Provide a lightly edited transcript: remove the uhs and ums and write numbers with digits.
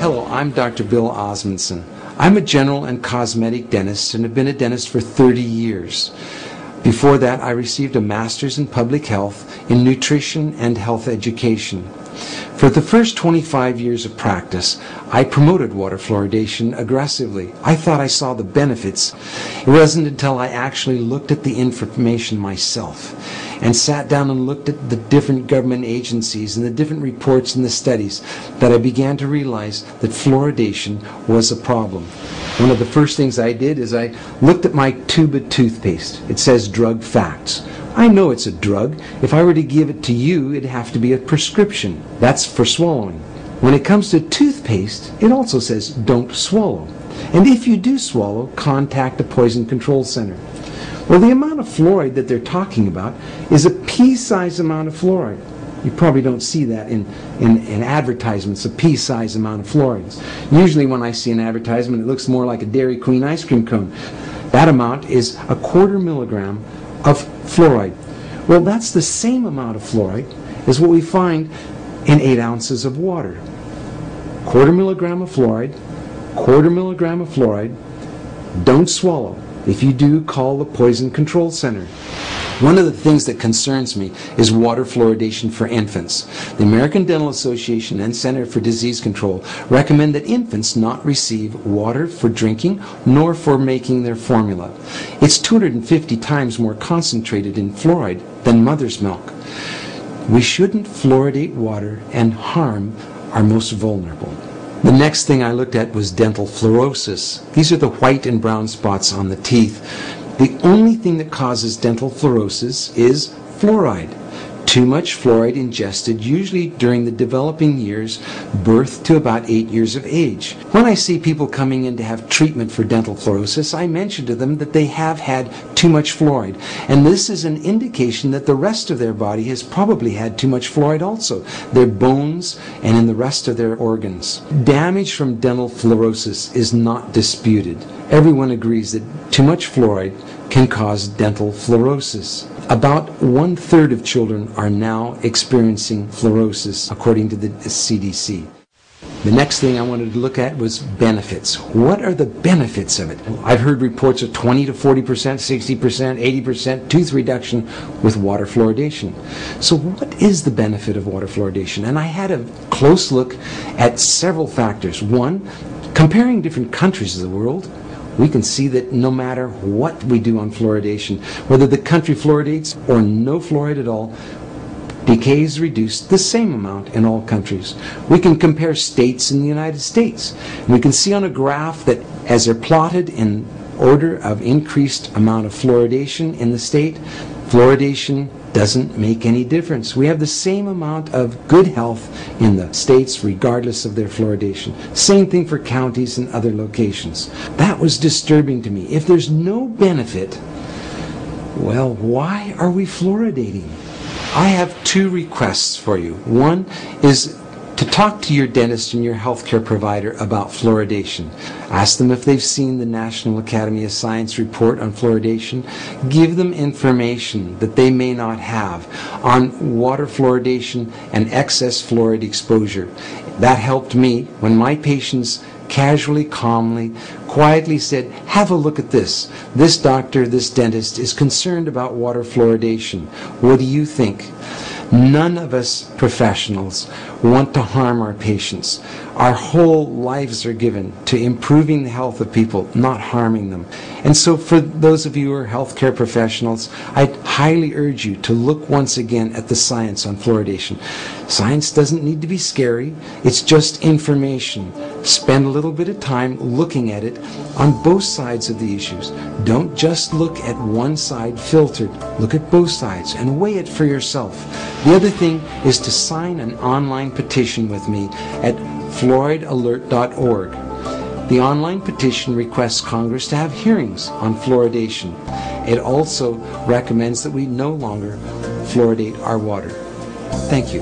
Hello, I'm Dr. Bill Osmondson. I'm a general and cosmetic dentist and have been a dentist for 30 years. Before that, I received a master's in public health in nutrition and health education. For the first 25 years of practice, I promoted water fluoridation aggressively. I thought I saw the benefits. It wasn't until I actually looked at the information myself and sat down and looked at the different government agencies and the different reports and the studies that I began to realize that fluoridation was a problem. One of the first things I did is I looked at my tube of toothpaste. It says drug facts. I know it's a drug. If I were to give it to you, it'd have to be a prescription. That's for swallowing. When it comes to toothpaste, it also says don't swallow. And if you do swallow, contact a poison control center. Well, the amount of fluoride that they're talking about is a pea-sized amount of fluoride. You probably don't see that in advertisements, a pea-sized amount of fluoride. Usually when I see an advertisement, it looks more like a Dairy Queen ice cream cone. That amount is a 1/4 milligram of fluoride. Well, that's the same amount of fluoride as what we find in 8 ounces of water. 1/4 milligram of fluoride, 1/4 milligram of fluoride. Don't swallow. If you do, call the Poison Control Center. One of the things that concerns me is water fluoridation for infants. The American Dental Association and Center for Disease Control recommend that infants not receive water for drinking nor for making their formula. It's 250 times more concentrated in fluoride than mother's milk. We shouldn't fluoridate water and harm our most vulnerable. The next thing I looked at was dental fluorosis. These are the white and brown spots on the teeth. The only thing that causes dental fluorosis is fluoride. Too much fluoride ingested, usually during the developing years, birth to about 8 years of age. When I see people coming in to have treatment for dental fluorosis, I mention to them that they have had too much fluoride. And this is an indication that the rest of their body has probably had too much fluoride also, their bones and in the rest of their organs. Damage from dental fluorosis is not disputed. Everyone agrees that too much fluoride can cause dental fluorosis. About 1/3 of children are now experiencing fluorosis, according to the CDC. The next thing I wanted to look at was benefits. What are the benefits of it? I've heard reports of 20 to 40%, 60%, 80% tooth reduction with water fluoridation. So what is the benefit of water fluoridation? And I had a close look at several factors. One, comparing different countries of the world, we can see that no matter what we do on fluoridation, whether the country fluoridates or no fluoride at all, decay is reduced the same amount in all countries. We can compare states in the United States. We can see on a graph that as they're plotted in order of increased amount of fluoridation in the state, fluoridation doesn't make any difference. We have the same amount of good health in the states regardless of their fluoridation. Same thing for counties and other locations. That was disturbing to me. If there's no benefit, well, why are we fluoridating? I have 2 requests for you. One is to talk to your dentist and your healthcare provider about fluoridation. Ask them if they've seen the National Academy of Science report on fluoridation. Give them information that they may not have on water fluoridation and excess fluoride exposure. That helped me when my patients casually, calmly, quietly said, have a look at this. This doctor, this dentist is concerned about water fluoridation. What do you think? None of us professionals want to harm our patients. Our whole lives are given to improving the health of people, not harming them. And so for those of you who are healthcare professionals, I highly urge you to look once again at the science on fluoridation. Science doesn't need to be scary. It's just information. Spend a little bit of time looking at it on both sides of the issues. Don't just look at one side filtered. Look at both sides and weigh it for yourself. The other thing is to sign an online petition with me at fluoridealert.org. The online petition requests Congress to have hearings on fluoridation. It also recommends that we no longer fluoridate our water. Thank you.